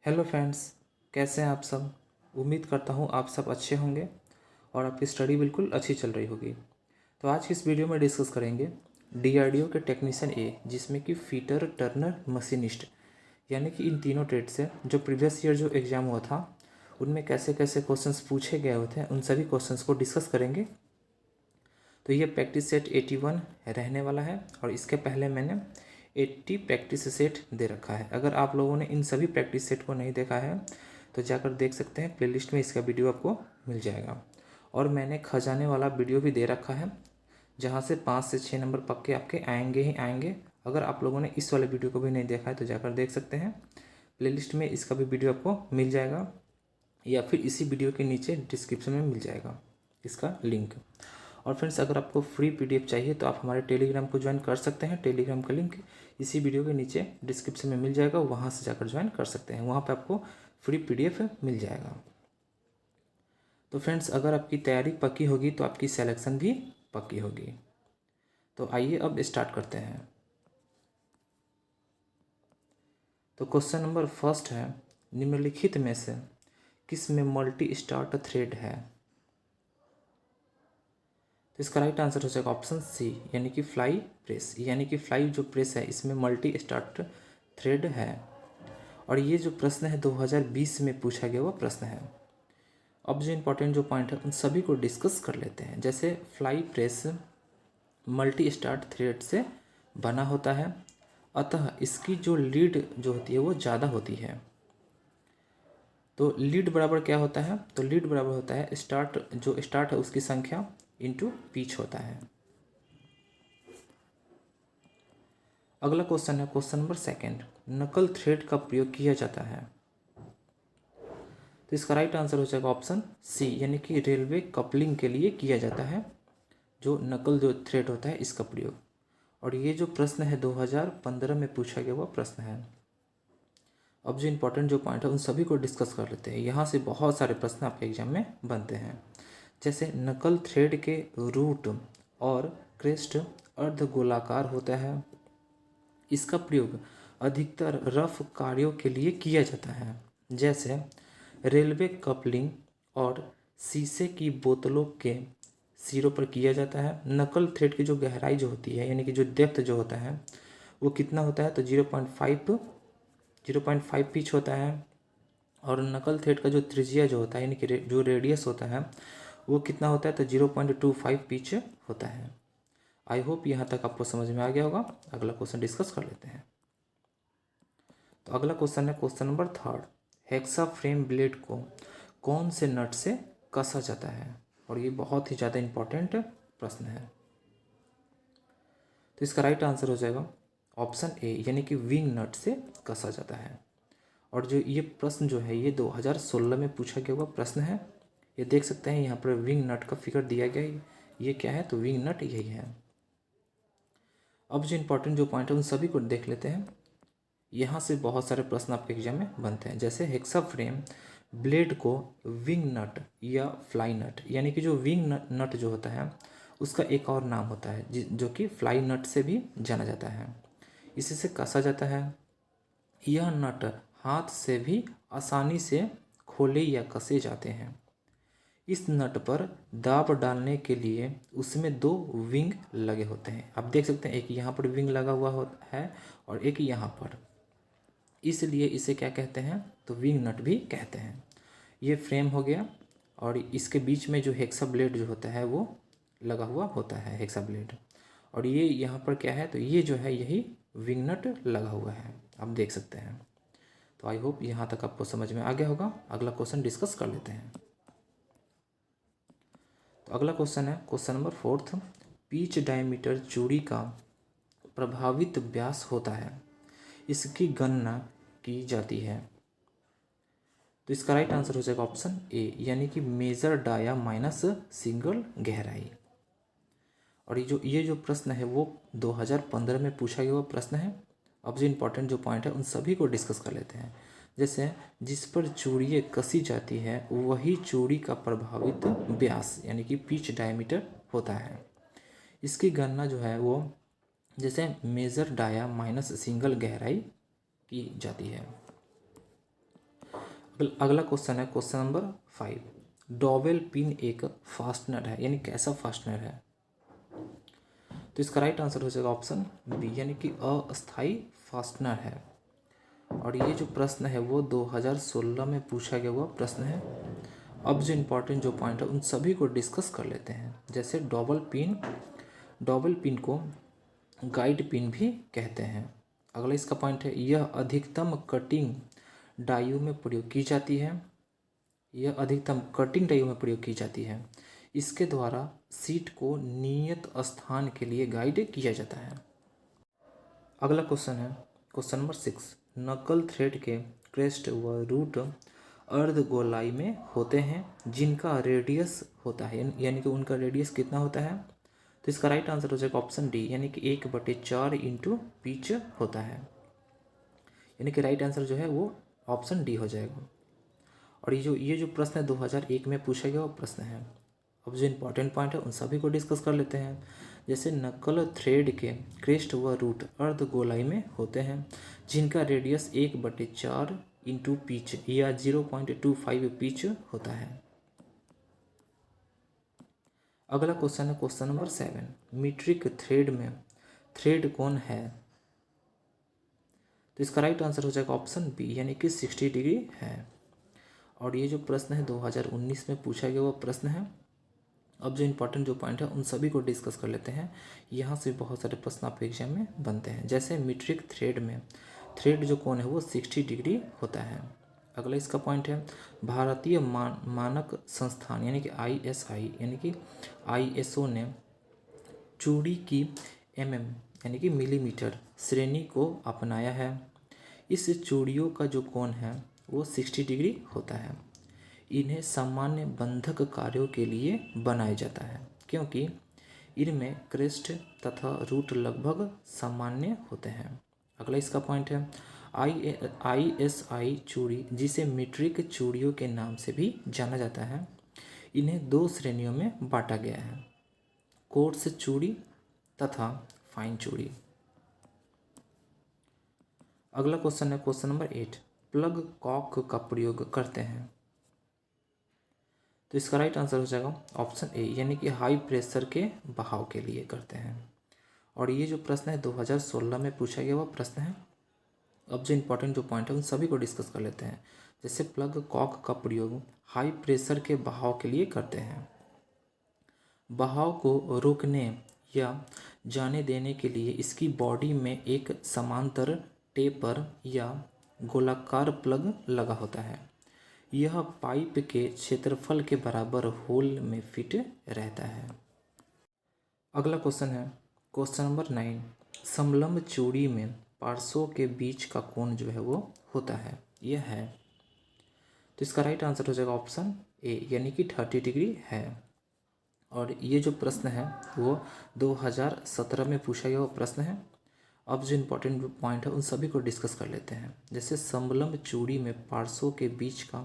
Hello friends, कैसे हैं आप सब। उम्मीद करता हूँ आप सब अच्छे होंगे और आपकी स्टडी बिल्कुल अच्छी चल रही होगी। तो आज की इस वीडियो में डिस्कस करेंगे डीआरडीओ के टेक्नीशियन ए, जिसमें कि फीटर, टर्नर, मशीनिस्ट, यानी कि इन तीनों ट्रेड से जो प्रीवियस ईयर जो एग्ज़ाम हुआ था उनमें कैसे कैसे क्वेश्चंस पूछे गए होते हैं, उन सभी क्वेश्चंस को डिस्कस करेंगे। तो ये प्रैक्टिस सेट 81 रहने वाला है और इसके पहले मैंने 80 प्रैक्टिस सेट दे रखा है। अगर आप लोगों ने इन सभी प्रैक्टिस सेट को नहीं देखा है तो जाकर देख सकते हैं, प्लेलिस्ट में इसका वीडियो आपको मिल जाएगा। और मैंने खजाने वाला वीडियो भी दे रखा है जहाँ से 5 से 6 नंबर पक्के आपके आएंगे ही आएंगे। अगर आप लोगों ने इस वाले वीडियो को भी नहीं देखा है तो जाकर देख सकते हैं, प्लेलिस्ट में इसका भी वीडियो आपको मिल जाएगा या फिर इसी वीडियो के नीचे डिस्क्रिप्शन में मिल जाएगा इसका लिंक। और फ्रेंड्स, अगर आपको फ्री पीडीएफ चाहिए तो आप हमारे टेलीग्राम को ज्वाइन कर सकते हैं। टेलीग्राम का लिंक इसी वीडियो के नीचे डिस्क्रिप्शन में मिल जाएगा, वहाँ से जाकर ज्वाइन कर सकते हैं। वहाँ पे आपको फ्री पीडीएफ मिल जाएगा। तो फ्रेंड्स, अगर आपकी तैयारी पक्की होगी तो आपकी सिलेक्शन भी पक्की होगी। तो आइए अब स्टार्ट करते हैं। तो क्वेश्चन नंबर फर्स्ट है, निम्नलिखित में से किस में मल्टी स्टार्ट थ्रेड है। तो इसका राइट आंसर हो जाएगा ऑप्शन सी, यानी कि फ्लाई प्रेस। यानी कि फ्लाई जो प्रेस है इसमें मल्टी स्टार्ट थ्रेड है। और ये जो प्रश्न है 2020 में पूछा गया हुआ प्रश्न है। अब जो इम्पोर्टेंट जो पॉइंट है उन सभी को डिस्कस कर लेते हैं। जैसे fly press multi start thread से बना होता है, अतः इसकी जो लीड जो होती है वो ज़्यादा होती है। तो लीड बराबर क्या होता है, तो लीड बराबर होता है स्टार्ट, जो स्टार्ट है उसकी संख्या इंटू पिच होता है। अगला क्वेश्चन है क्वेश्चन नंबर सेकंड, नकल थ्रेड का प्रयोग किया जाता है। तो इसका राइट आंसर हो जाएगा ऑप्शन सी, यानी कि रेलवे कपलिंग के लिए किया जाता है जो नकल जो थ्रेड होता है इसका प्रयोग। और ये जो प्रश्न है 2015 में पूछा गया हुआ प्रश्न है। अब जो इम्पोर्टेंट जो पॉइंट है उन सभी को डिस्कस कर लेते हैं। यहाँ से बहुत सारे प्रश्न आपके एग्जाम में बनते हैं। जैसे नकल थ्रेड के रूट और क्रेस्ट अर्धगोलाकार होता है, इसका प्रयोग अधिकतर रफ कार्यों के लिए किया जाता है, जैसे रेलवे कपलिंग और शीशे की बोतलों के सिरों पर किया जाता है। नकल थ्रेड की जो गहराई जो होती है, यानी कि जो डेप्थ जो होता है वो कितना होता है, तो 0.5 पिच होता है। और नकल थ्रेड का जो त्रिज्या जो होता है, यानी कि जो रेडियस होता है वो कितना होता है, तो 0.25 पिच होता है। आई होप यहाँ तक आपको समझ में आ गया होगा। अगला क्वेश्चन डिस्कस कर लेते हैं। तो अगला क्वेश्चन है question number third, hexa frame blade को कौन से नट से कसा जाता है। और ये बहुत ही ज़्यादा इम्पोर्टेंट प्रश्न है। तो इसका राइट आंसर हो जाएगा ऑप्शन ए, यानी कि विंग नट से कसा जाता है। और जो ये प्रश्न जो है ये 2016 में पूछा गया हुआ प्रश्न है। ये देख सकते हैं यहाँ पर विंग नट का फिगर दिया गया है। ये क्या है, तो विंग नट यही है। अब जो इम्पोर्टेंट जो पॉइंट है उन सभी को देख लेते हैं। यहाँ से बहुत सारे प्रश्न आपके एग्जाम में बनते हैं। जैसे हेक्सा फ्रेम ब्लेड को विंग नट या फ्लाई नट, यानी कि जो विंग नट जो होता है उसका एक और नाम होता है जो कि फ्लाई नट से भी जाना जाता है, इसी से कसा जाता है। यह नट हाथ से भी आसानी से खोले या कसे जाते हैं। इस नट पर दाब डालने के लिए उसमें दो विंग लगे होते हैं। आप देख सकते हैं एक यहाँ पर विंग लगा हुआ है और एक यहाँ पर, इसलिए इसे क्या कहते हैं, तो विंग नट भी कहते हैं। ये फ्रेम हो गया और इसके बीच में जो हेक्सा ब्लेड जो होता है वो लगा हुआ होता है, हेक्सा ब्लेड। और ये यहाँ पर क्या है, तो ये जो है यही विंग नट लगा हुआ है, आप देख सकते हैं। तो आई होप यहाँ तक आपको समझ में आ गया होगा। अगला क्वेश्चन डिस्कस कर लेते हैं। तो अगला क्वेश्चन है question number fourth, pitch diameter चूड़ी का प्रभावित व्यास होता है, इसकी गणना की जाती है। तो इसका राइट आंसर हो जाएगा ऑप्शन ए, यानी कि मेजर डाया माइनस सिंगल गहराई। और ये जो प्रश्न है वो 2015 में पूछा गया हुआ प्रश्न है। अब जो इम्पोर्टेंट जो पॉइंट है उन सभी को डिस्कस कर लेते हैं। जैसे जिस पर चूड़ियाँ कसी जाती है वही चूड़ी का प्रभावित व्यास, यानी कि पिच डायमीटर होता है। इसकी गणना जो है वो जैसे मेजर डाया माइनस सिंगल गहराई की जाती है। अगला क्वेश्चन है क्वेश्चन नंबर 5। डॉवेल पिन एक फास्टनर है, यानी कैसा फास्टनर है? तो इसका राइट आंसर हो जाएगा ऑप्शन बी, यानी कि अस्थाई फास्टनर है। और ये जो प्रश्न है वो 2016 में पूछा गया हुआ प्रश्न है। अब जो इम्पोर्टेंट जो पॉइंट है उन सभी को डिस्कस कर लेते हैं। जैसे डॉबल पिन को गाइड पिन भी कहते हैं। अगला इसका पॉइंट है, यह अधिकतम कटिंग डाइयों में प्रयोग की जाती है। यह अधिकतम कटिंग डाइयों में प्रयोग की जाती है। इसके द्वारा सीट को नियत स्थान के लिए गाइड किया जाता है। अगला क्वेश्चन है क्वेश्चन नंबर 6। नकल थ्रेड के क्रेस्ट व रूट अर्धगोलाई में होते हैं जिनका रेडियस होता है, यानी कि उनका रेडियस कितना होता है? तो इसका राइट आंसर हो जाएगा ऑप्शन डी, यानी कि 1/4 इंटू पिच होता है। यानी कि राइट आंसर जो है वो ऑप्शन डी हो जाएगा। और ये जो प्रश्न है 2001 में पूछा गया वो प्रश्न है। अब जो इम्पोर्टेंट पॉइंट है उन सभी को डिस्कस कर लेते हैं। जैसे नकल थ्रेड के क्रेस्ट व रूट अर्धगोलाई में होते हैं जिनका रेडियस 1/4 इंटू पिच या 0.25 पिच होता है। अगला क्वेश्चन है क्वेश्चन नंबर 7। मीट्रिक थ्रेड में थ्रेड कोण है? तो इसका राइट आंसर हो जाएगा ऑप्शन बी, यानी कि 60 डिग्री है। और ये जो प्रश्न है 2019 में पूछा गया वो प्रश्न है। अब जो इम्पोर्टेंट जो पॉइंट है उन सभी को डिस्कस कर लेते हैं। यहाँ से बहुत सारे प्रश्न आपके एग्जाम में बनते हैं। जैसे मीट्रिक थ्रेड में थ्रेड जो कोण है वो 60 डिग्री होता है। अगला इसका पॉइंट है, भारतीय मानक संस्थान यानी कि ISI यानी कि ISO ने चूड़ी की mm यानी कि मिलीमीटर श्रेणी को अपनाया है। इस चूड़ियों का जो कोण है वो 60 डिग्री होता है। इन्हें सामान्य बंधक कार्यों के लिए बनाया जाता है क्योंकि इनमें क्रेस्ट तथा रूट लगभग सामान्य होते हैं। अगला इसका पॉइंट है, ISI चूड़ी जिसे मीट्रिक चूड़ियों के नाम से भी जाना जाता है, इन्हें 2 श्रेणियों में बांटा गया है, कोर्स चूड़ी तथा फाइन चूड़ी। अगला क्वेश्चन है क्वेश्चन नंबर 8। प्लग कॉक का प्रयोग करते हैं। तो इसका राइट आंसर हो जाएगा ऑप्शन ए, यानी कि हाई प्रेशर के बहाव के लिए करते हैं। और ये जो प्रश्न है 2016 में पूछा गया हुआ प्रश्न है। अब जो इम्पोर्टेंट जो पॉइंट है उन सभी को डिस्कस कर लेते हैं। जैसे प्लग कॉक का प्रयोग हाई प्रेशर के बहाव के लिए करते हैं। बहाव को रोकने या जाने देने के लिए इसकी बॉडी में एक समांतर टेपर या गोलाकार प्लग लगा होता है। यह पाइप के क्षेत्रफल के बराबर होल में फिट रहता है। अगला क्वेश्चन है क्वेश्चन नंबर 9। समलंब चूड़ी में पार्श्वों के बीच का कोण जो है वो होता है, यह है। तो इसका राइट आंसर हो जाएगा ऑप्शन ए, यानी कि 30 डिग्री है। और ये जो प्रश्न है वो 2017 में पूछा गया वो प्रश्न है। अब जो इम्पोर्टेंट पॉइंट है उन सभी को डिस्कस कर लेते हैं। जैसे समलंब चूड़ी में पार्श्वों के बीच का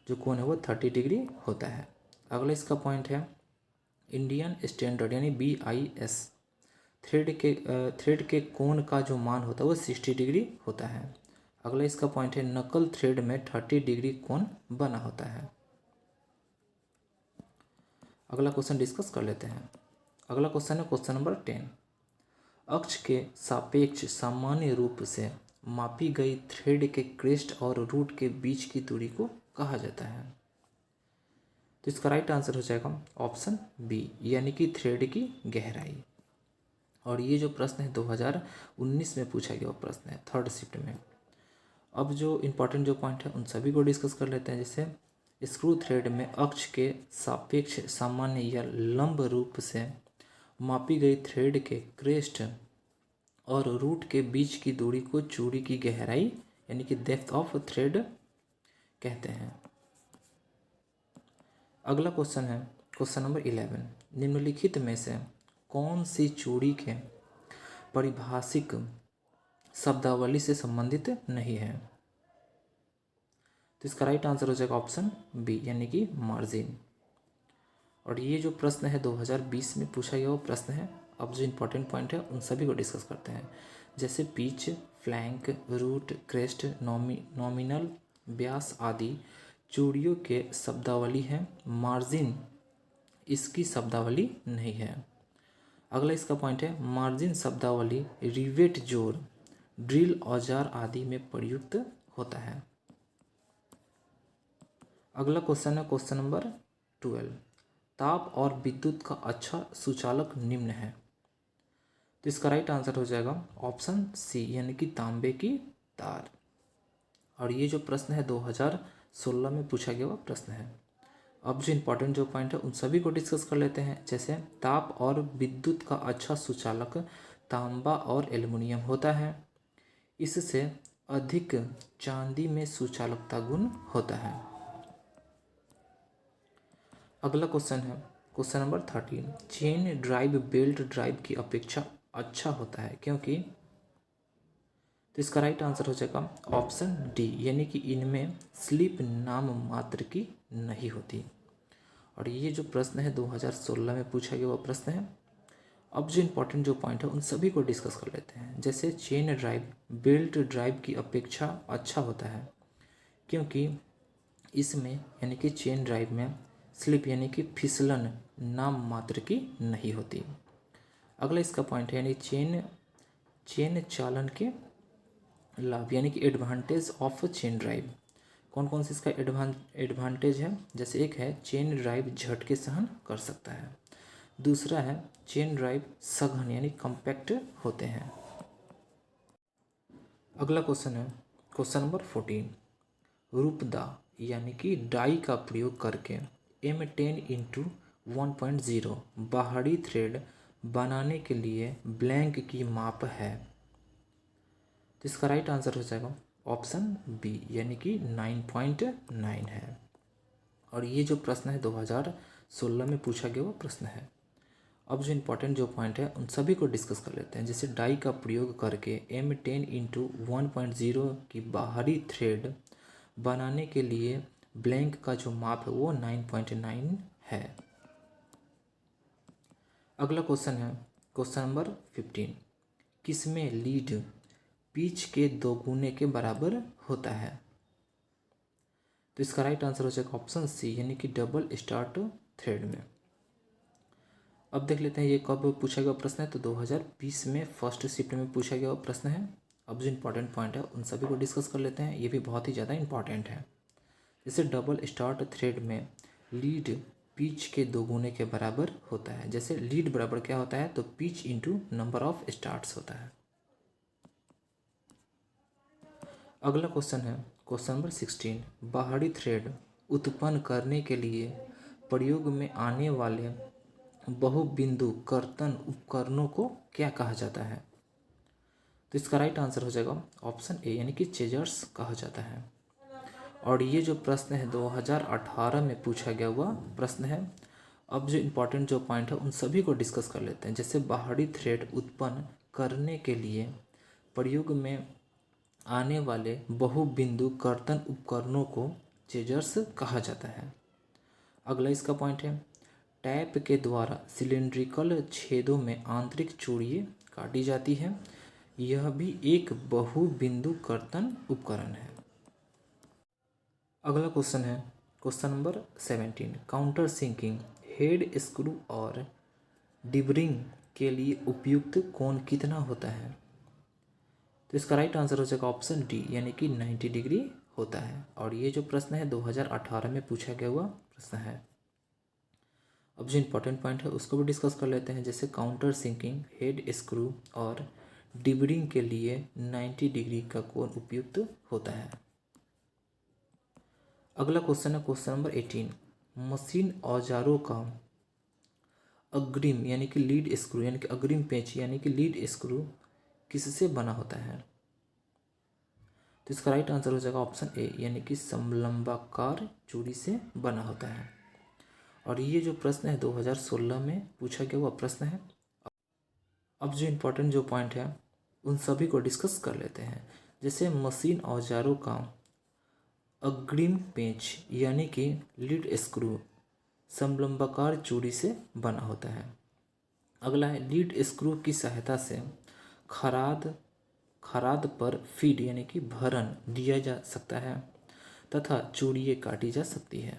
जो कोण है वो 30 डिग्री होता है। अगला इसका पॉइंट है, इंडियन स्टैंडर्ड यानी BIS थ्रेड के कोण का जो मान होता है वो 60 डिग्री होता है। अगला इसका पॉइंट है, नकल थ्रेड में 30 डिग्री कोण बना होता है। अगला क्वेश्चन डिस्कस कर लेते हैं। अगला क्वेश्चन है क्वेश्चन नंबर 10। अक्ष के सापेक्ष सामान्य रूप से मापी गई थ्रेड के क्रेस्ट और रूट के बीच की दूरी को कहा जाता है। तो इसका राइट आंसर हो जाएगा ऑप्शन बी, यानी कि थ्रेड की गहराई। और ये जो प्रश्न है 2019 में पूछा गया प्रश्न है 3rd शिफ्ट में। अब जो इम्पोर्टेंट जो पॉइंट है उन सभी को डिस्कस कर लेते हैं। जैसे स्क्रू थ्रेड में अक्ष के सापेक्ष सामान्य या लंब रूप से मापी गई थ्रेड के क्रेस्ट और रूट के बीच की दूरी को चूड़ी की गहराई यानी कि डेप्थ ऑफ थ्रेड कहते हैं। अगला क्वेश्चन है क्वेश्चन नंबर 11। निम्नलिखित में से कौन सी चूड़ी के पारिभाषिक शब्दावली से संबंधित नहीं है? तो इसका राइट आंसर हो जाएगा ऑप्शन बी, यानी कि मार्जिन। और ये जो प्रश्न है 2020 में पूछा गया वो प्रश्न है। अब जो इम्पोर्टेंट पॉइंट है उन सभी को डिस्कस करते हैं। जैसे pitch, flank, root, crest, nominal व्यास आदि चूड़ियों के शब्दावली है, मार्जिन इसकी शब्दावली नहीं है। अगला इसका पॉइंट है, मार्जिन शब्दावली रिवेट, जोड़, ड्रिल, औजार आदि में प्रयुक्त होता है। अगला क्वेश्चन है क्वेश्चन नंबर 12, ताप और विद्युत का अच्छा सुचालक निम्न है। तो इसका राइट आंसर हो जाएगा ऑप्शन सी, यानी कि तांबे की तार। और ये जो प्रश्न है 2016 में पूछा गया हुआ प्रश्न है। अब जो इम्पोर्टेंट जो पॉइंट है उन सभी को डिस्कस कर लेते हैं। जैसे ताप और विद्युत का अच्छा सुचालक तांबा और एल्युमिनियम होता है, इससे अधिक चांदी में सुचालकता गुण होता है। अगला क्वेश्चन है question number 13, chain drive belt drive की अपेक्षा अच्छा होता है क्योंकि। तो इसका राइट आंसर हो जाएगा ऑप्शन डी, यानी कि इनमें स्लिप नाम मात्र की नहीं होती। और ये जो प्रश्न है 2016 में पूछा गया वो प्रश्न है। अब जो इम्पोर्टेंट जो पॉइंट है उन सभी को डिस्कस कर लेते हैं। जैसे चेन ड्राइव बेल्ट ड्राइव की अपेक्षा अच्छा होता है क्योंकि इसमें यानी कि चेन ड्राइव में स्लिप यानी कि फिसलन नाम मात्र की नहीं होती। अगला इसका पॉइंट है यानी चेन चालन के लाभ यानी कि एडवांटेज ऑफ चेन ड्राइव। कौन कौन से इसका एडवांटेज है? जैसे एक है चेन ड्राइव झटके सहन कर सकता है, दूसरा है चेन ड्राइव सघन यानी कॉम्पैक्ट होते हैं। अगला क्वेश्चन है क्वेश्चन नंबर 14, रूपदा यानी कि डाई का प्रयोग करके M10x1.0 बाहरी थ्रेड बनाने के लिए ब्लैंक की माप है। तो इसका राइट आंसर हो जाएगा ऑप्शन बी, यानी कि 9.9 है। और ये जो प्रश्न है 2016 में पूछा गया वो प्रश्न है। अब जो इम्पोर्टेंट जो पॉइंट है उन सभी को डिस्कस कर लेते हैं। जैसे डाई का प्रयोग करके M10x1.0 की बाहरी थ्रेड बनाने के लिए ब्लैंक का जो माप है वो 9.9 है। अगला क्वेश्चन है क्वेश्चन नंबर 15, किसमें लीड पिच के दोगुने के बराबर होता है। तो इसका राइट आंसर हो जाएगा ऑप्शन सी, यानी कि डबल स्टार्ट थ्रेड में। अब देख लेते हैं ये कब पूछा गया प्रश्न है। तो 2020 में फर्स्ट शिफ्ट में पूछा गया प्रश्न है। अब जो इम्पोर्टेंट पॉइंट है उन सभी को डिस्कस कर लेते हैं, ये भी बहुत ही ज़्यादा इंपॉर्टेंट है। जैसे डबल स्टार्ट थ्रेड में लीड पिच के दोगुने के बराबर होता है। जैसे लीड बराबर क्या होता है, तो pitch into number of starts होता है। अगला क्वेश्चन है क्वेश्चन नंबर 16, बाहरी थ्रेड उत्पन्न करने के लिए प्रयोग में आने वाले बहुबिंदु कर्तन उपकरणों को क्या कहा जाता है। तो इसका राइट आंसर हो जाएगा ऑप्शन ए, यानी कि चेजर्स कहा जाता है। और ये जो प्रश्न है 2018 में पूछा गया हुआ प्रश्न है। अब जो इम्पोर्टेंट जो पॉइंट है उन सभी को डिस्कस कर लेते हैं। जैसे बाहरी थ्रेड उत्पन्न करने के लिए प्रयोग में आने वाले बहुबिंदु कर्तन उपकरणों को चेजर्स कहा जाता है। अगला इसका पॉइंट है, टैप के द्वारा सिलिंड्रिकल छेदों में आंतरिक चूड़ियाँ काटी जाती है, यह भी एक बहुबिंदु कर्तन उपकरण है। अगला क्वेश्चन है question number 17, counter sinking head screw और डिबरिंग के लिए उपयुक्त कोण कितना होता है। तो इसका राइट आंसर हो जाएगा ऑप्शन डी, यानी कि 90 डिग्री होता है। और ये जो प्रश्न है 2018 में पूछा गया हुआ प्रश्न है। अब जो इम्पोर्टेंट पॉइंट है उसको भी डिस्कस कर लेते हैं। जैसे काउंटर सिंकिंग हेड स्क्रू और डिबरिंग के लिए 90 डिग्री का कोण उपयुक्त होता है। अगला क्वेश्चन है क्वेश्चन नंबर 18, मशीन औजारों का अग्रिम यानी कि लीड स्क्रू यानी कि अग्रिम पेंच यानी कि लीड स्क्रू किससे बना होता है। तो इसका राइट आंसर हो जाएगा ऑप्शन ए, यानी कि समलंबाकार चूड़ी से बना होता है। और ये जो प्रश्न है 2016 में पूछा गया हुआ प्रश्न है। अब जो इम्पोर्टेंट जो पॉइंट है उन सभी को डिस्कस कर लेते हैं। जैसे मशीन औजारों का अग्रिम पेंच यानी कि लीड स्क्रू समलंबाकार चूड़ी से बना होता है। अगला है लीड स्क्रू की सहायता से खराद पर फीड यानी कि भरण दिया जा सकता है। तथा चूड़ियाँ काटी जा सकती है।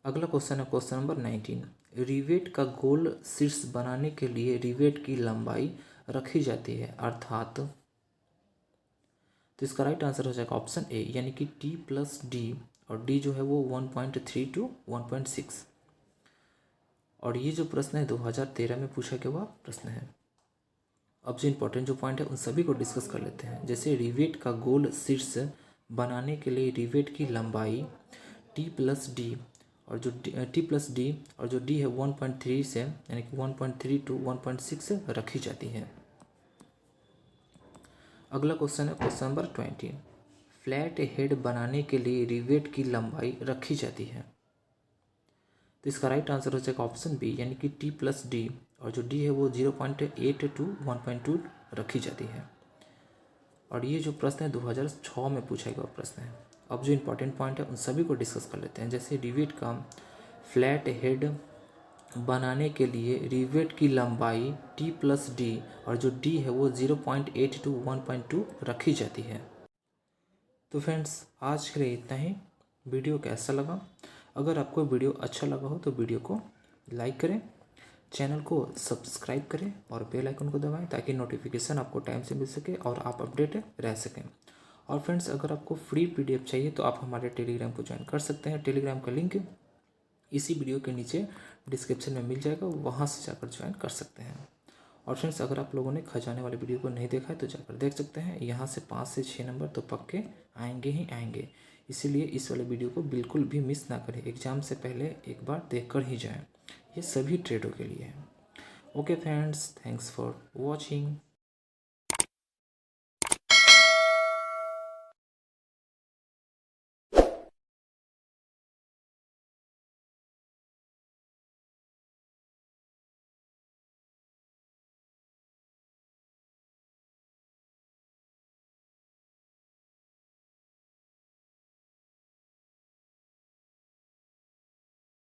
अगला क्वेश्चन है क्वेश्चन नंबर 19। रिवेट का गोल शीर्ष बनाने के लिए रिवेट की लंबाई रखी जाती है अर्थात, तो इसका राइट आंसर हो जाएगा ऑप्शन ए यानी कि T+D, और डी जो है वो 1.3 to 1.6। और ये जो प्रश्न है 2013 में पूछा गया हुआ प्रश्न है। अब जो इम्पोर्टेंट जो पॉइंट है उन सभी को डिस्कस कर लेते हैं। जैसे रिवेट का गोल शीर्ष बनाने के लिए रिवेट की लंबाई T+D और जो T+D और जो D है 1.3 से यानी कि 1.3 to 1.6 रखी जाती है। अगला क्वेश्चन है क्वेश्चन नंबर 20। फ्लैट हेड बनाने के लिए रिवेट की लंबाई रखी जाती है, तो इसका राइट आंसर हो जाएगा ऑप्शन बी यानी कि T+D और जो D है वो 0.8 to 1.2 रखी जाती है। और ये जो प्रश्न है 2006 में पूछा गया प्रश्न है। अब जो इम्पोर्टेंट पॉइंट है उन सभी को डिस्कस कर लेते हैं। जैसे रिवेट का फ्लैट हेड बनाने के लिए रिवेट की लंबाई T+D और जो D है वो 0.8 to 1.2 रखी जाती है। तो फ्रेंड्स आज के लिए इतना ही। वीडियो कैसा लगा? अगर आपको वीडियो अच्छा लगा हो तो वीडियो को लाइक करें, चैनल को सब्सक्राइब करें और बेल आइकन को दबाएं ताकि नोटिफिकेशन आपको टाइम से मिल सके और आप अपडेट रह सकें। और फ्रेंड्स अगर आपको फ्री PDF चाहिए तो आप हमारे टेलीग्राम को ज्वाइन कर सकते हैं। टेलीग्राम का लिंक इसी वीडियो के नीचे डिस्क्रिप्शन में मिल जाएगा, वहाँ से जाकर ज्वाइन कर सकते हैं। और फ्रेंड्स अगर आप लोगों ने खजाने वाले वीडियो को नहीं देखा है तो जाकर देख सकते हैं। यहाँ से 5 से 6 नंबर तो पक्के आएंगे ही आएंगे, इसीलिए इस वाले वीडियो को बिल्कुल भी मिस ना करें। एग्ज़ाम से पहले एक बार देख कर ही जाएँ, ये सभी ट्रेडों के लिए है। Okay friends, thanks for watching.